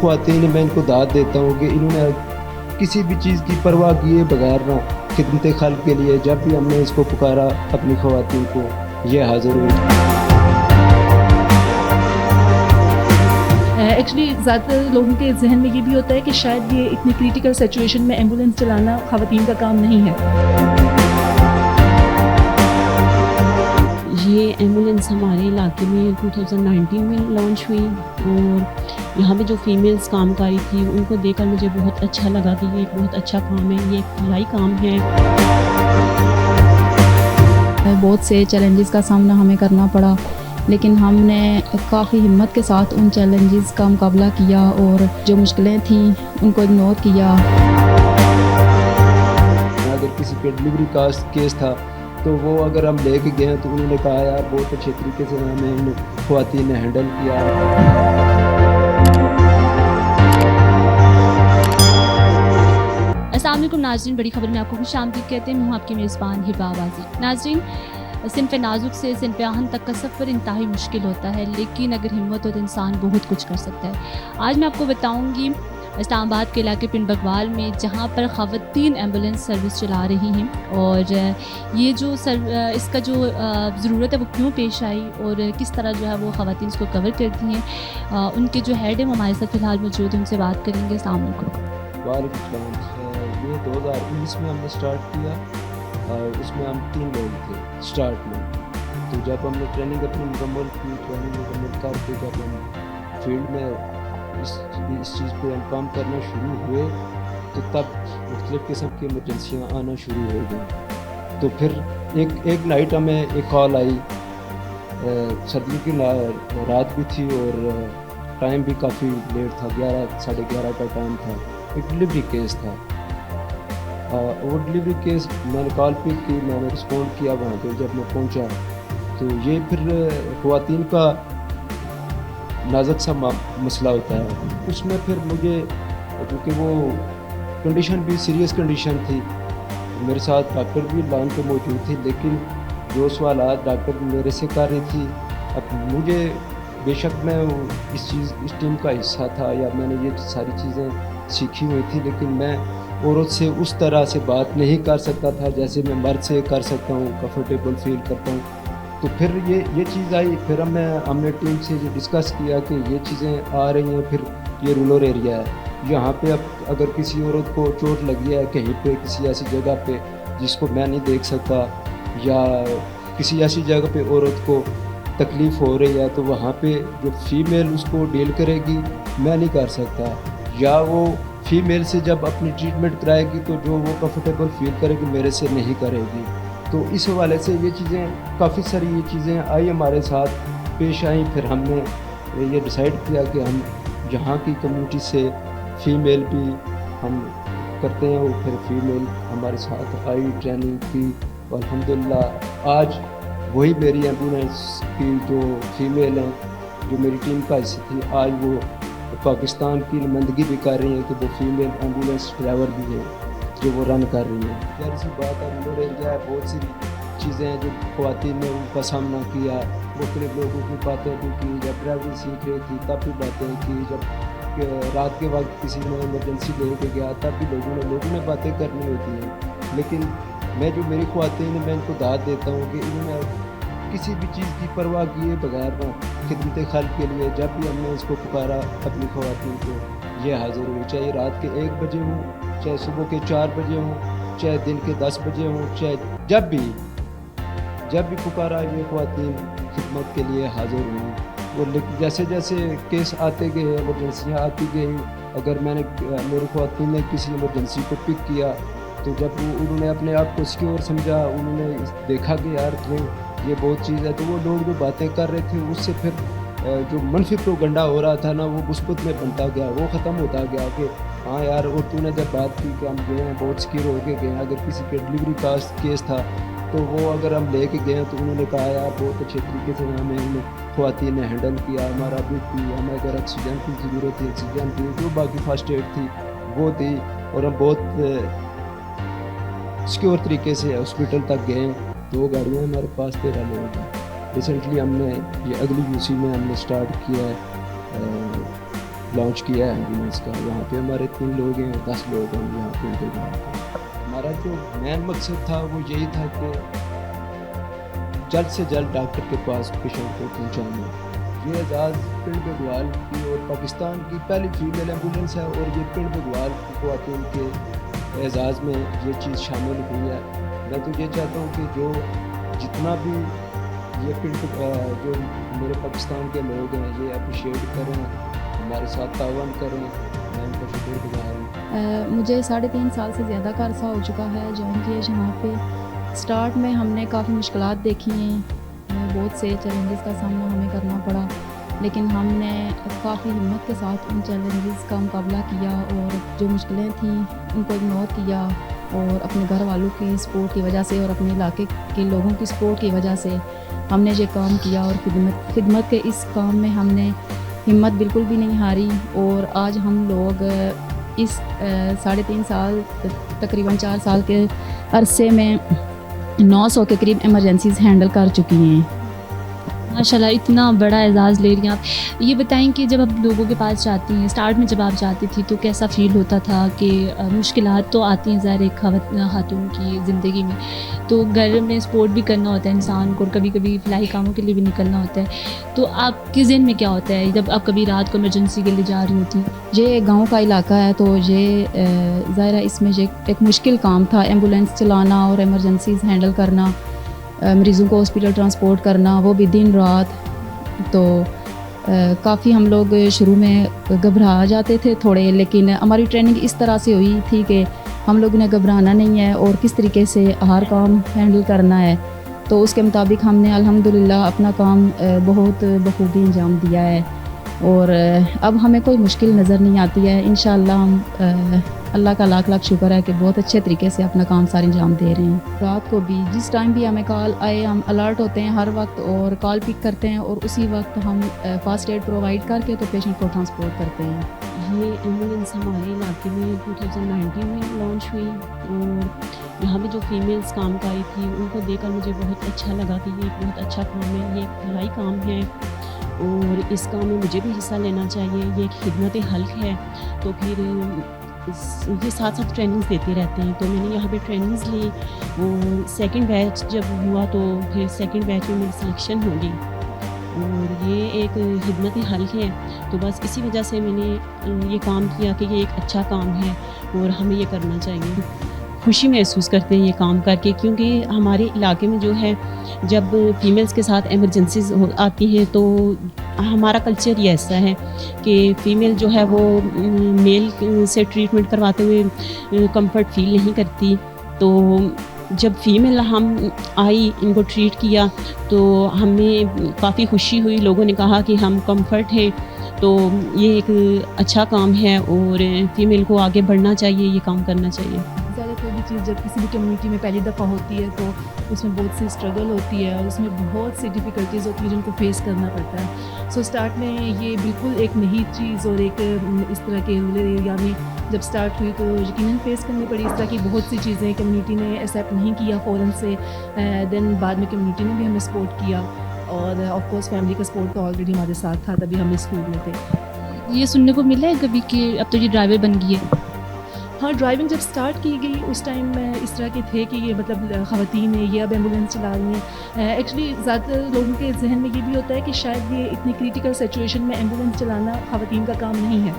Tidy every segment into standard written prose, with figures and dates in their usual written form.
خواتین ہیں میں ان کو داد دیتا ہوں کہ انہوں نے کسی بھی چیز کی پرواہ کیے بغیر نہ خدمت خلق کے لیے جب بھی ہم نے اس کو پکارا اپنی خواتین کو یہ حاضر ہوئی۔ ایکچولی زیادہ تر لوگوں کے ذہن میں یہ بھی ہوتا ہے کہ شاید یہ اتنی کریٹیکل سچویشن میں ایمبولینس چلانا خواتین کا کام نہیں ہے۔ یہ ایمبولینس ہمارے علاقے میں 2019 میں لانچ ہوئی اور یہاں پہ جو فیمیلز کام کاری تھی ان کو دیکھ کر مجھے بہت اچھا لگا کہ یہ ایک بہت اچھا کام ہے، یہ ایک بھلائی کام ہے۔ بہت سے چیلنجز کا سامنا ہمیں کرنا پڑا لیکن ہم نے کافی ہمت کے ساتھ ان چیلنجز کا مقابلہ کیا اور جو مشکلیں تھیں ان کو اگنور کیا۔ اگر کسی کے ڈلیوری کا کیس تھا تو وہ اگر ہم لے کے گئے تو انہوں نے کہا یار بہت اچھے طریقے سے ہمیں ان خواتین نے ہینڈل کیا۔ السلام علیکم ناظرین، بڑی خبر میں آپ کو خوش آمدید کہتے ہیں، میں ہوں آپ کی میزبان ہبا آبازی۔ ناظرین، صنف نازک سے صنف آہن تک کا سفر انتہائی مشکل ہوتا ہے لیکن اگر ہمت ہو تو انسان بہت کچھ کر سکتا ہے۔ آج میں آپ کو بتاؤں گی اسلام آباد کے علاقے پنڈ بگوال میں جہاں پر خواتین ایمبولینس سروس چلا رہی ہیں اور یہ جو اس کا جو ضرورت ہے وہ کیوں پیش آئی اور کس طرح جو ہے وہ خواتین اس کو کور کرتی ہیں، ان کے جو ہیڈ ہیں وہ ہمارے ساتھ فی الحال موجود ہیں، ان سے بات کریں گے۔ السلام علیکم۔ وعلیکم السلام۔ یہ 2019 میں ہم نے سٹارٹ کیا اور اس میں ہم 3 لوگ تھے سٹارٹ میں، تو جب ہم نے ٹریننگ اپنی مکمل کی، ٹریننگ مکمل کر کے جب ہم فیلڈ میں اس چیز پہ ہم کام کرنا شروع ہوئے تو تب مختلف قسم کی ایمرجنسیاں آنا شروع ہو گئیں۔ تو پھر ایک نائٹ ہمیں ایک کال آئی، سردیوں کی رات بھی تھی اور ٹائم بھی کافی لیٹ تھا، 11 ساڑھے 11 کا ٹائم تھا، ایک ڈلیوری کیس تھا۔ وہ ڈلیوری کیس میں نے کال پک کی، میں نے رسپونڈ کیا وہاں پہ جب میں پہنچا تو یہ پھر خواتین کا نازک سا مسئلہ ہوتا ہے، اس میں پھر مجھے کیونکہ وہ کنڈیشن بھی سیریس کنڈیشن تھی، میرے ساتھ ڈاکٹر بھی لائن پہ موجود تھی لیکن جو سوالات ڈاکٹر میرے سے کر رہی تھی، اب مجھے بے شک میں اس ٹیم کا حصہ تھا یا میں نے یہ ساری چیزیں سیکھی ہوئی تھی لیکن میں عورت سے اس طرح سے بات نہیں کر سکتا تھا جیسے میں مرد سے کر سکتا ہوں، کمفرٹیبل فیل کرتا ہوں۔ تو پھر یہ چیز آئی، پھر ہم نے ٹیم سے یہ ڈسکس کیا کہ یہ چیزیں آ رہی ہیں، پھر یہ رورل ایریا ہے، یہاں پہ اب اگر کسی عورت کو چوٹ لگی ہے کہیں پہ کسی ایسی جگہ پہ جس کو میں نہیں دیکھ سکتا یا کسی ایسی جگہ پہ عورت کو تکلیف ہو رہی ہے تو وہاں پہ جو فیمیل اس کو ڈیل کرے گی میں نہیں کر سکتا، یا وہ فیمیل سے جب اپنی ٹریٹمنٹ کرائے گی تو جو وہ کمفرٹیبل فیل کرے گی میرے سے نہیں کرے گی۔ تو اس حوالے سے یہ چیزیں کافی ساری یہ چیزیں آئی ہمارے ساتھ پیش آئیں، پھر ہم نے یہ ڈیسائیڈ کیا کہ ہم یہاں کی کمیونٹی سے فیمیل بھی ہم کرتے ہیں، اور پھر فیمیل ہمارے ساتھ آئی، ٹریننگ کی، اور الحمدللہ آج وہی میری ایمبولینس کی جو فیمیل ہیں جو میری ٹیم کا حصہ تھی آج وہ پاکستان کی نمائندگی بھی کر رہی ہیں کہ وہ فیمیل ایمبولینس ڈرائیور بھی ہیں جو وہ رن کر رہی ہیں۔ ظاہر سی بات ہے رورل ایریا ہے، بہت سی چیزیں ہیں جو خواتین نے ان کا سامنا کیا، مختلف لوگوں کی باتیں بھی کی، جب ڈرائیونگ سیکھ رہی تھی تب بھی باتیں کی، جب رات کے وقت کسی نے ایمرجنسی لے کے گیا تب بھی لوگوں نے باتیں کرنی ہوتی ہیں، لیکن میں جو میری خواتین ہیں میں ان کو داد دیتا ہوں کہ انہوں نے کسی بھی چیز کی پرواہ کیے بغیر نہ خدمت خلق کے لیے جب بھی ہم نے اس کو پکارا اپنی خواتین کو یہ حاضر ہوئی، چاہے رات کے 1 بجے ہوں، چاہے صبح کے 4 بجے ہوں، چاہے دن کے 10 بجے ہوں، چاہے جب بھی پکارا یہ خواتین خدمت کے لیے حاضر ہوئی۔ اور جیسے جیسے کیس آتے گئے، ایمرجنسیاں آتی گئیں، اگر میری خواتین نے کسی ایمرجنسی کو پک کیا تو جب انہوں نے اپنے آپ کو سیکیور سمجھا، انہوں نے دیکھا کہ یار یہ بہت چیز ہے، تو وہ لوگ جو باتیں کر رہے تھے اس سے پھر جو منفی پروگنڈا ہو رہا تھا نا وہ مثبت میں بنتا گیا، وہ ختم ہوتا گیا کہ ہاں یار، اور تو نے جب بات کی کہ ہم گئے ہیں بہت سیکیور ہو کے گئے ہیں، اگر کسی کے ڈلیوری کا کیس تھا تو وہ اگر ہم لے کے گئے ہیں تو انہوں نے کہا یار بہت اچھے طریقے سے ہمیں خواتین نے ہینڈل کیا، ہمارا بھی تھی، ہمیں اگر آکسیجن کی ضرورت تھی آکسیجن تھی، جو باقی فرسٹ ایڈ تھی وہ تھی، اور ہم بہت سیکیور طریقے سے ہاسپٹل تک گئے۔ 2 گاڑیاں ہمارے پاس 13 لوگ ہیں۔ ریسنٹلی ہم نے یہ اگلی یوسی میں ہم نے سٹارٹ کیا ہے لانچ کیا ہے ایمبولینس کا. وہاں پہ ہمارے 3 لوگ ہیں, 10 لوگ ہیں یہاں پنڈ بگوال پہ. ہمارا جو مین مقصد تھا وہ یہی تھا کہ جلد سے جلد ڈاکٹر کے پاس پیشنٹ کو پہنچانا. یہ اعزاز پنڈ بگوال کی اور پاکستان کی پہلی فیمیل ایمبولینس ہے, اور یہ پنڈ بگوال کی خواتین کے اعزاز میں یہ چیز شامل ہوئی ہے. میں تو یہ چاہتا ہوں کہ جو جتنا بھی یہ پنڈ جو میرے پاکستان کے لوگ ہیں یہ اپریشیٹ کریں, ہمارے ساتھ تعاون کریں. میں ان کا شکر گزار ہوں. مجھے 3.5 سال سے زیادہ کا عرصہ ہو چکا ہے جوائن کیا یہاں پہ. سٹارٹ میں ہم نے کافی مشکلات دیکھی ہیں, بہت سے چیلنجز کا سامنا ہمیں کرنا پڑا, لیکن ہم نے کافی ہمت کے ساتھ ان چیلنجز کا مقابلہ کیا اور جو مشکلیں تھیں ان کو اگنور کیا, اور اپنے گھر والوں کی سپورٹ کی وجہ سے اور اپنے علاقے کے لوگوں کی سپورٹ کی وجہ سے ہم نے یہ کام کیا. اور خدمت کے اس کام میں ہم نے ہمت بالکل بھی نہیں ہاری, اور آج ہم لوگ اس 3.5 سال تقریباً 4 سال کے عرصے میں 900 کے قریب ایمرجنسیز ہینڈل کر چکی ہیں. ماشاءاللہ اتنا بڑا اعزاز لے رہی ہیں آپ. یہ بتائیں کہ جب آپ لوگوں کے پاس جاتی ہیں, اسٹارٹ میں جب آپ جاتی تھی تو کیسا فیل ہوتا تھا کہ مشکلات تو آتی ہیں ظاہر ایک خاتون کی زندگی میں, تو گھر میں سپورٹ بھی کرنا ہوتا ہے انسان کو, اور کبھی کبھی فلاحی کاموں کے لیے بھی نکلنا ہوتا ہے, تو آپ کے ذہن میں کیا ہوتا ہے جب آپ کبھی رات کو ایمرجنسی کے لیے جا رہی ہوتی؟ یہ گاؤں کا علاقہ ہے تو یہ ظاہر ہے اس میں ایک مشکل کام تھا, ایمبولینس چلانا اور ایمرجنسیز ہینڈل کرنا, مریضوں کو ہاسپٹل ٹرانسپورٹ کرنا, وہ بھی دن رات. تو کافی ہم لوگ شروع میں گھبرا جاتے تھے تھوڑے, لیکن ہماری ٹریننگ اس طرح سے ہوئی تھی کہ ہم لوگوں نے گھبرانا نہیں ہے اور کس طریقے سے ہر کام ہینڈل کرنا ہے. تو اس کے مطابق ہم نے الحمدللہ اپنا کام بہت بخوبی انجام دیا ہے, اور اب ہمیں کوئی مشکل نظر نہیں آتی ہے. انشاءاللہ ہم اللہ کا لاکھ لاکھ شکر ہے کہ بہت اچھے طریقے سے اپنا کام سارے انجام دے رہے ہیں. رات کو بھی جس ٹائم بھی ہمیں کال آئے ہم الرٹ ہوتے ہیں ہر وقت اور کال پک کرتے ہیں, اور اسی وقت ہم فاسٹ ایڈ پرووائڈ کر کے تو پیشنٹ کو ٹرانسپورٹ کرتے ہیں. یہ ایمبولینس ہمارے علاقے میں 2019 میں لانچ ہوئی, اور یہاں پہ جو فیمیلز کام کاری تھی ان کو دیکھ کر مجھے بہت اچھا لگا کہ یہ ایک بہت اچھا کام ہے, یہ ایک بھلائی کام ہے, اور اس کام میں مجھے بھی حصہ لینا چاہیے. یہ ایک خدمت حلق ہے, تو پھر یہ ساتھ ٹریننگز دیتے رہتے ہیں. تو میں نے یہاں پہ ٹریننگز لی, اور سیکنڈ بیچ جب ہوا تو پھر سیکنڈ بیچ میں میری سلیکشن ہو گئی, اور یہ ایک خدمت حلق ہے. تو بس اسی وجہ سے میں نے یہ کام کیا کہ یہ ایک اچھا کام ہے اور ہمیں یہ کرنا چاہیے. خوشی محسوس کرتے ہیں یہ کام کر کے, کیونکہ ہمارے علاقے میں جو ہے جب فیمیلز کے ساتھ ایمرجنسیز آتی ہیں تو ہمارا کلچر یہ ایسا ہے کہ فیمیل جو ہے وہ میل سے ٹریٹمنٹ کرواتے ہوئے کمفرٹ فیل نہیں کرتی. تو جب فیمیل ہم آئی, ان کو ٹریٹ کیا تو ہمیں کافی خوشی ہوئی. لوگوں نے کہا کہ ہم کمفرٹ ہیں, تو یہ ایک اچھا کام ہے اور فیمیل کو آگے بڑھنا چاہیے, یہ کام کرنا چاہیے. زیادہ کوئی بھی چیز جب کسی بھی کمیونٹی میں پہلی دفعہ ہوتی ہے تو اس میں بہت سی اسٹرگل ہوتی ہے, اور اس میں بہت سی ڈیفیکلٹیز ہوتی ہیں جن کو فیس کرنا پڑتا ہے. سو اسٹارٹ میں یہ بالکل ایک نئی چیز اور ایک اس طرح کے رورل ایریا میں جب اسٹارٹ ہوئی تو یقیناً فیس کرنی پڑی. اس طرح کی بہت سی چیزیں کمیونٹی نے ایکسیپٹ نہیں کیا فوراً سے, دین بعد میں کمیونٹی نے بھی ہمیں سپورٹ کیا, اور آف کورس فیملی کا سپورٹ تو آلریڈی ہمارے ساتھ تھا, تبھی ہم اس فیلڈ میں تھے. یہ سننے کو ملا ہے کبھی کہ اب تو یہ ڈرائیور بن گئی ہے؟ ہاں, ڈرائیونگ جب سٹارٹ کی گئی اس ٹائم میں اس طرح کے تھے کہ یہ مطلب خواتین ہیں, یہ اب ایمبولینس چلا رہی ہیں. ایکچولی زیادہ تر لوگوں کے ذہن میں یہ بھی ہوتا ہے کہ شاید یہ اتنی کریٹیکل سچویشن میں ایمبولینس چلانا خواتین کا کام نہیں ہے,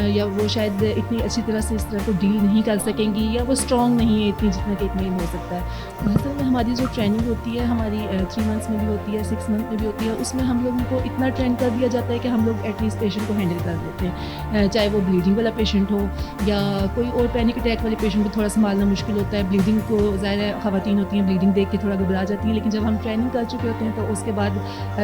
یا وہ شاید اتنی اچھی طرح سے اس طرح کو ڈیل نہیں کر سکیں گی, یا وہ اسٹرانگ نہیں ہے اتنی جتنا کہ اتنا ہو سکتا ہے. اصل میں ہماری جو ٹریننگ ہوتی ہے ہماری 3 منتھس میں بھی ہوتی ہے, 6 منتھ میں بھی ہوتی ہے. اس میں ہم لوگوں کو اتنا ٹرین کر دیا جاتا ہے کہ ہم لوگ ایٹ لیسٹ پیشنٹ کو ہینڈل کر لیتے ہیں, چاہے وہ بلیڈنگ والا پیشنٹ ہو یا کوئی اور پینک اٹیک والے پیشنٹ کو تھوڑا سنبھالنا مشکل ہوتا ہے. بلیڈنگ کو ظاہر ہے خواتین ہوتی ہیں, بلیڈنگ دیکھ کے تھوڑا گھبرا جاتی ہیں, لیکن جب ہم ٹریننگ کر چکے ہوتے ہیں تو اس کے بعد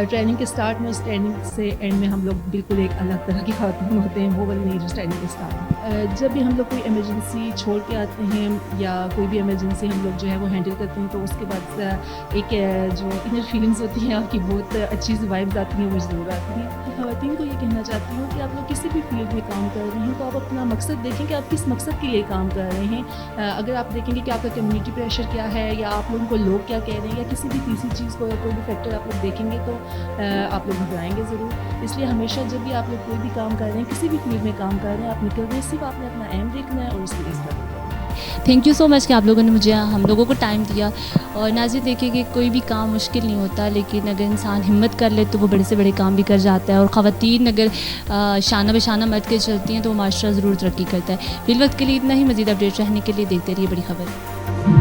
ٹریننگ کے اسٹارٹ میں اس ٹریننگ سے اینڈ میں ہم لوگ بالکل ایک الگ طرح کی خواتین ہوتے ہیں, وہ والی اپنی انڈرسٹینڈنگ کے ساتھ جب بھی ہم لوگ کوئی ایمرجنسی چھوڑ کے آتے ہیں یا کوئی بھی ایمرجنسی ہم لوگ جو ہے وہ ہینڈل کرتے ہیں تو اس کے بعد ایک جو انر فیلنگس ہوتی ہیں آپ کی بہت اچھی سی وائبز آتی ہیں وہ ضرور آتی ہیں. خواتین کو یہ کہنا چاہتی ہوں کہ آپ لوگ کسی بھی فیلڈ میں کام کر رہے ہیں تو آپ اپنا مقصد دیکھیں کہ آپ کس مقصد کے لیے کام کر رہے ہیں. اگر آپ دیکھیں گے کہ آپ کا کمیونٹی پریشر کیا ہے یا آپ لوگوں کو لوگ کیا کہہ رہے ہیں یا کسی بھی تیسری چیز کو یا کوئی بھی فیکٹر آپ لوگ دیکھیں گے تو آپ لوگ گھبرائیں گے ضرور. اس لیے ہمیشہ جب بھی آپ لوگ کوئی بھی کام کر رہے ہیں کسی بھی فیلڈ میں کام کر رہے ہیں آپ نکل رہے ہیں صرف آپ نے اپنا ایم دیکھنا ہے اور اس کے لیے اسٹرگل کرنا ہے. تھینک یو سو مچ کہ آپ لوگوں نے مجھے ہم لوگوں کو ٹائم دیا. اور ناظرین دیکھیں کہ کوئی بھی کام مشکل نہیں ہوتا لیکن اگر انسان ہمت کر لے تو وہ بڑے سے بڑے کام بھی کر جاتا ہے. اور خواتین اگر شانہ بہ شانہ مرد کے چلتی ہیں تو وہ معاشرہ ضرور ترقی کرتا ہے. فی الوقت کے لیے اتنا ہی. مزید اپڈیٹ رہنے کے لیے دیکھتے رہیے بڑی خبر.